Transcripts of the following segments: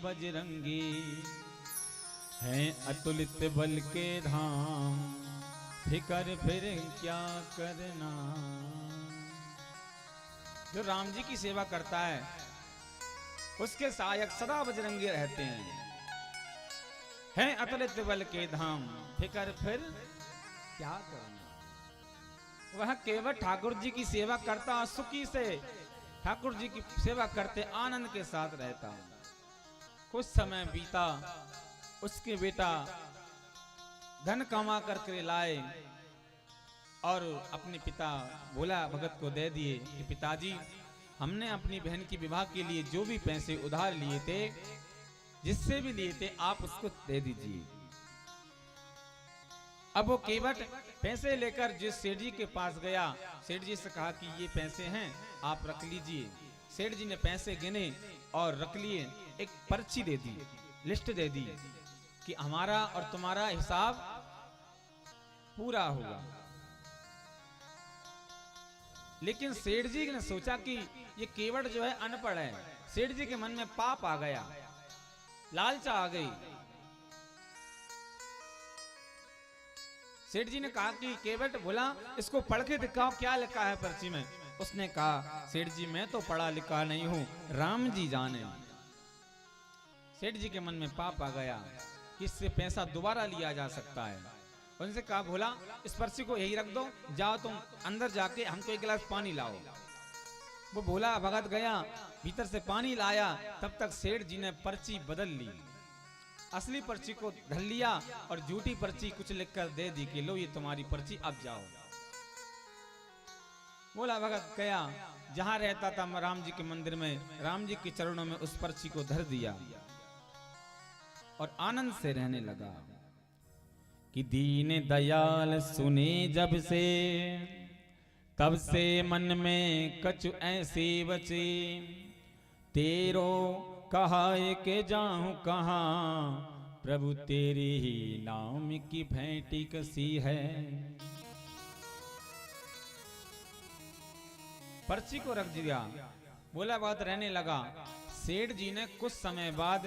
बजरंगी, हैं अतुलित बल के धाम, फिकर फिर क्या करना। जो राम जी की सेवा करता है उसके सहायक सदा बजरंगी रहते हैं। हैं अतुलित बल के धाम, फिकर फिर क्या करना। वह केवल ठाकुर जी की सेवा करता, सुखी से ठाकुर जी की सेवा करते आनंद के साथ रहता। कुछ समय बीता, उसके बेटा धन कमा करके लाए और अपने पिता भोला भगत को दे दिए कि पिताजी, हमने अपनी बहन की विवाह के लिए जो भी पैसे उधार लिए थे, जिससे भी लिए थे, आप उसको दे दीजिए। अब वो केवट पैसे लेकर जिस सेठ जी के पास गया, सेठ जी से कहा कि ये पैसे हैं, आप रख लीजिए। सेठ जी ने पैसे गिने और रख लिए। एक पर्ची दे दी, लिस्ट दे दी कि हमारा और तुम्हारा हिसाब पूरा होगा। लेकिन सेठ जी ने सोचा कि ये केवट जो है अनपढ़ है। सेठ जी के मन में पाप आ गया, लालचा आ गई। सेठ जी ने कहा कि केवट बोला, इसको पढ़ के दिखाओ क्या लिखा है पर्ची में। उसने कहा, सेठ जी मैं तो पढ़ा लिखा नहीं हूं, राम जी जाने। सेठ जी के मन में पाप आ गया कि इससे पैसा दोबारा लिया जा सकता है। उनसे कहा, भोला इस पर्ची को यही रख दो, जाओ तुम अंदर जाके हमको एक गिलास पानी लाओ। वो भोला भगत गया, भीतर से पानी लाया। तब तक सेठ जी ने पर्ची बदल ली, असली पर्ची को धर लिया और झूठी पर्ची कुछ लिखकर दे दी कि लो ये तुम्हारी पर्ची, अब जाओ। भोला भगत गया, जहां रहता था राम जी के मंदिर में, राम जी के चरणों में उस पर्ची को धर दिया और आनंद से रहने लगा कि दीन दयाल सुने जब से, तब से मन में कछु ऐसे बचे, तेरो कहा के जाऊं कहाँ, प्रभु तेरे ही नाम की भेंटी कसी है। पर्ची को रख दिया, बोला बात रहने लगा। सेठ जी ने कुछ समय बाद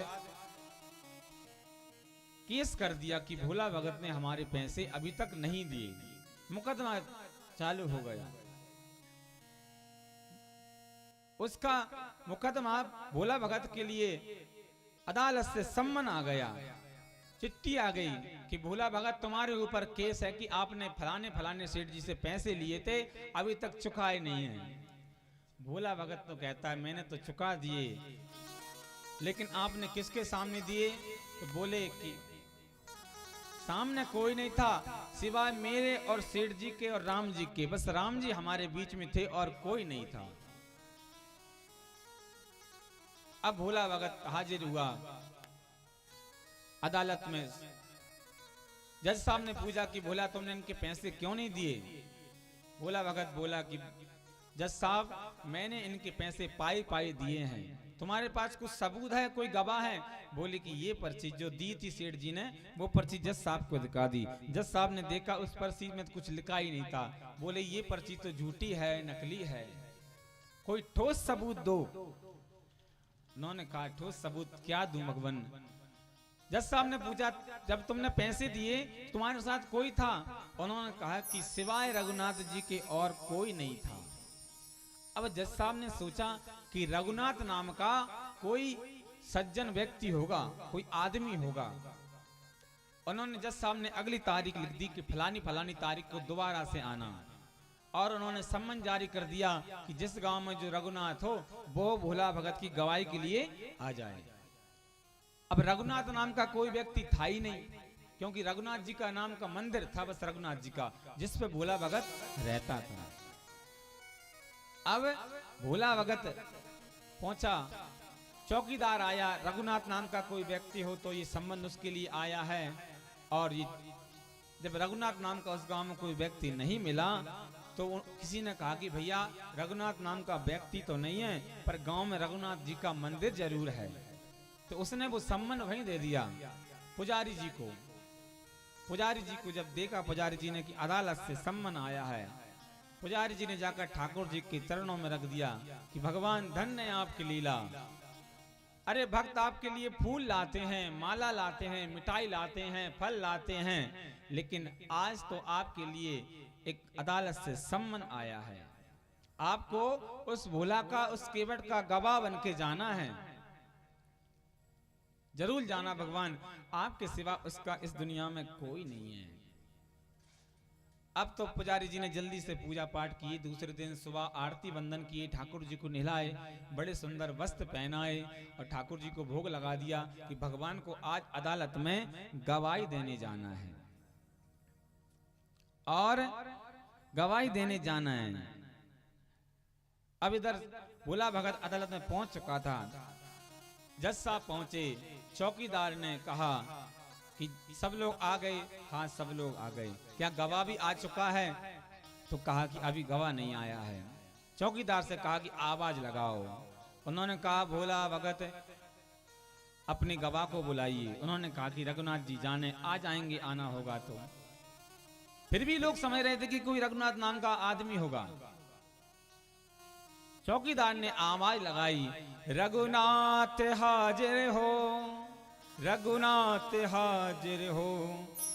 केस कर दिया कि भोला भगत ने हमारे पैसे अभी तक नहीं दिए। मुकदमा चालू हो गया। उसका मुकदमा भोला भगत के लिए अदालत से सम्मन आ गया, चिट्ठी आ गई कि भोला भगत तुम्हारे ऊपर केस है कि आपने फलाने फलाने सेठ जी से पैसे लिए थे, अभी तक चुकाए नहीं हैं। भोला भगत तो कहता है मैंने तो चुका दिए, लेकिन आपने किसके सामने दिए? तो बोले कि सामने कोई नहीं था सिवाय मेरे और सेठ जी के और राम जी के, बस राम जी हमारे बीच में थे और कोई नहीं था। अब भोला भगत हाजिर हुआ अदालत में। जज साहब ने पूछा कि भोला तुमने इनके पैसे क्यों नहीं दिए? भोला भगत बोला कि जज साहब मैंने इनके पैसे पाई पाई दिए हैं, तुम्हारे पास कुछ सबूत है, कोई गवाह है? बोले कि ये पर्ची जो दी थी सेठ जी ने, वो पर्ची जज साहब को दिखा दी। जज साहब ने देखा उस पर्ची में कुछ लिखा ही नहीं था। बोले ये पर्ची तो झूठी है, नकली है, कोई ठोस सबूत दो। उन्होंने कहा ठोस सबूत क्या दूं भगवान? जज साहब ने पूछा जब तुमने पैसे दिए तुम्हारे साथ कोई था? उन्होंने कहा कि सिवाय रघुनाथ जी के और कोई नहीं था। अब जज साहब ने सोचा कि रघुनाथ नाम का कोई सज्जन व्यक्ति होगा, कोई आदमी होगा। उन्होंने जज साहब ने अगली तारीख लिख दी कि फलानी फलानी तारीख को दोबारा से आना, और उन्होंने सम्मन जारी कर दिया कि जिस गांव में जो रघुनाथ हो वो भोला भगत की गवाही के लिए आ जाए। अब रघुनाथ नाम का कोई व्यक्ति था ही नहीं, क्योंकि रघुनाथ जी का नाम का मंदिर था बस रघुनाथ जी का, जिस पे भोला भगत रहता था। अब भोला भगत पहुंचा, चौकीदार आया, रघुनाथ नाम का कोई व्यक्ति हो तो ये संबंध उसके लिए आया है। और ये जब रघुनाथ नाम का उस गांव में कोई व्यक्ति नहीं मिला तो किसी ने कहा कि भैया रघुनाथ नाम का व्यक्ति तो नहीं है, पर गांव में रघुनाथ जी का मंदिर जरूर है। तो उसने वो सम्मन वहीं दे दिया पुजारी जी को। पुजारी जी को जब देखा पुजारी जी ने कि अदालत से सम्मन आया है, पुजारी जी ने जाकर ठाकुर जी के चरणों में रख दिया कि भगवान धन्य है आपकी लीला। अरे भक्त आपके लिए फूल लाते हैं, माला लाते हैं, मिठाई लाते हैं, फल लाते हैं, लेकिन आज तो आपके लिए एक अदालत से सम्मन आया है। आपको उस भोला का, उस केवट का गवाह बन के जाना है। जरूर जाना, भगवान आपके सिवा उसका इस दुनिया में कोई नहीं है। अब तो पुजारी जी ने जल्दी से पूजा पाठ की। दूसरे दिन सुबह आरती वंदन किए, ठाकुर जी को नहलाए, बड़े सुंदर वस्त्र पहनाए और ठाकुर जी को भोग लगा दिया कि भगवान को आज अदालत में गवाही देने जाना है और गवाही देने जाना है। अब इधर भोला भगत अदालत में पहुंच चुका था। जज साहब पहुंचे, चौकीदार ने कहा कि सब लोग आ गए। हाँ, सब लोग आ गए। क्या गवाह भी आ चुका है? तो कहा कि अभी गवाह नहीं आया है। चौकीदार से कहा कि आवाज लगाओ। उन्होंने कहा भोला भगत अपने गवाह को बुलाइए। उन्होंने कहा कि रघुनाथ जी जाने, आ जाएंगे, आना होगा तो। फिर भी लोग समझ रहे थे कि कोई रघुनाथ नाम का आदमी होगा। चौकीदार ने आवाज लगाई, रघुनाथ हाजिर हो, रघुनाथ हाजिर हो,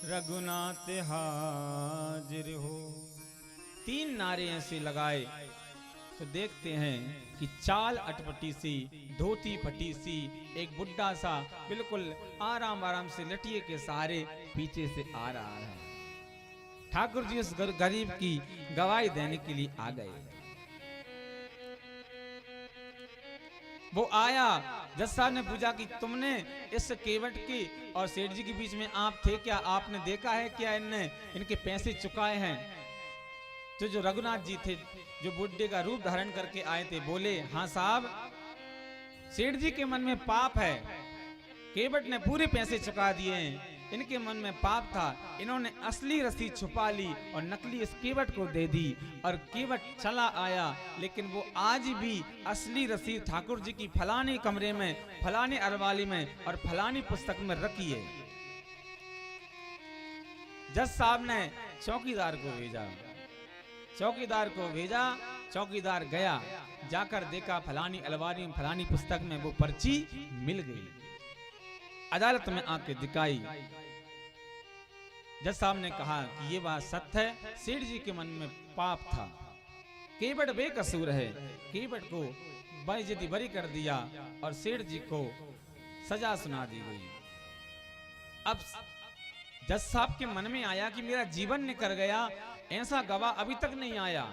रघुनाथ हाजिर हो। 3 नारे ऐसे लगाए तो देखते हैं कि चाल अटपटी सी, धोती फटी सी, एक बुड्ढा सा बिल्कुल आराम आराम से लठिए के सहारे पीछे से आ रहा है। ठाकुर जी उस गरीब की गवाही देने के लिए आ गए। वो आया, जज साहब ने पूछा कि तुमने इस केवट की और सेठ जी के बीच में आप थे क्या? आपने देखा है क्या इनके पैसे चुकाए हैं? तो जो रघुनाथ जी थे, जो बुड्ढे का रूप धारण करके आए थे, बोले हाँ साहब, सेठ जी के मन में पाप है, केवट ने पूरे पैसे चुका दिए हैं। इनके मन में पाप था, इन्होंने असली रसीद छुपा ली और नकली इस केवट को दे दी और केवट चला आया। लेकिन वो आज भी असली रसीद ठाकुर जी की फलाने कमरे में, फलाने अरवाली में और फलानी पुस्तक में रखी है। जज साहब ने चौकीदार को भेजा, चौकीदार को भेजा, चौकीदार गया, जाकर देखा फलानी अलमारी में, फलानी पुस्तक में वो पर्ची मिल गई। अदालत में आके दिखाई। जज साहब ने कहा कि ये बात सत्य है, सेठ जी के मन में पाप था, केवट बेकसूर है, केवट को बेइज्जती बरी कर दिया और सेठ जी को सजा सुना दी गई। अब जज साहब के मन में आया कि मेरा जीवन निकल गया, ऐसा गवाह अभी तक नहीं आया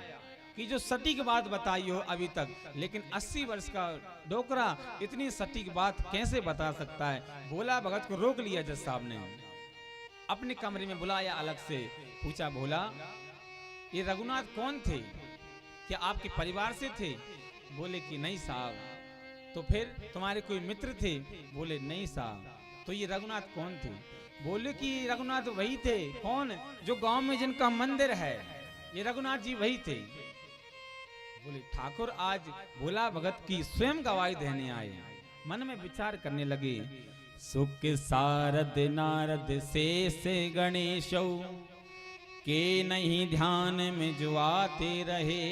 कि जो सटीक बात बताई हो अभी तक। लेकिन 80 वर्ष का डोकरा इतनी सटीक बात कैसे बता सकता है? भोला भगत को रोक लिया जज साहब ने, अपने कमरे में बुलाया, अलग से पूछा, भोला ये रघुनाथ कौन थे? क्या आपके परिवार से थे? बोले कि नहीं साहब। तो फिर तुम्हारे कोई मित्र थे? बोले नहीं साहब। तो ये रघुनाथ कौन थे? बोले कि रघुनाथ वही थे। कौन? जो गांव में जिनका मंदिर है, ये रघुनाथ जी वही थे। बोले ठाकुर आज भोला भगत की स्वयं गवाही देने आए। मन में विचार करने लगे, सुख सारद नारद शेष गणेशौ के नहीं ध्यान में जो आते रहे,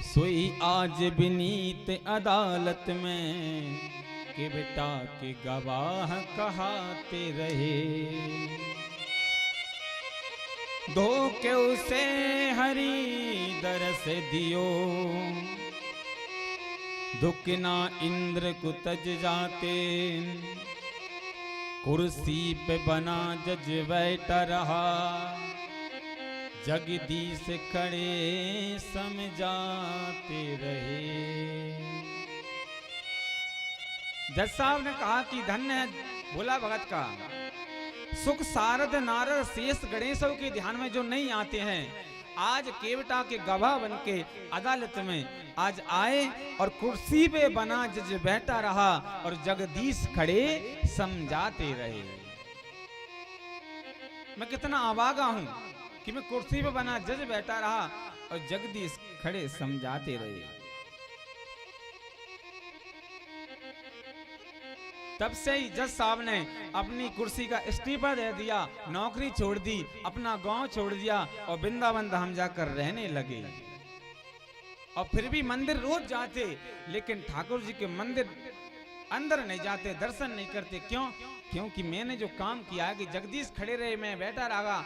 सोई आज विनीत अदालत में के बेटा के गवाह कहाते रहे। धोखे उसे हरि दरस दियो, दुख ना इंद्र को तज जाते, कुर्सी पे बना जज बैठा रहा, जगदीश खड़े समझाते रहे। जज साहब ने कहा कि धन्य है भोला भगत का, सुख सारद नारद शेष गणेशों के ध्यान में जो नहीं आते हैं, आज केवटा के गवाह बन के अदालत में आज आए और कुर्सी पे बना जज बैठा रहा और जगदीश खड़े समझाते रहे। मैं कितना अभागा हूं कि मैं कुर्सी पे बना जज बैठा रहा और जगदीश खड़े समझाते रहे। तब से ही जज साहब ने अपनी कुर्सी का इस्तीफा दे दिया, नौकरी छोड़ दी, अपना गांव छोड़ दिया और वृंदावन धाम जाकर रहने लगे। और फिर भी मंदिर रोज जाते, लेकिन ठाकुर जी के मंदिर अंदर नहीं जाते, दर्शन नहीं करते। क्यों? क्योंकि मैंने जो काम किया है कि जगदीश खड़े रहे, मैं बैठा रहा,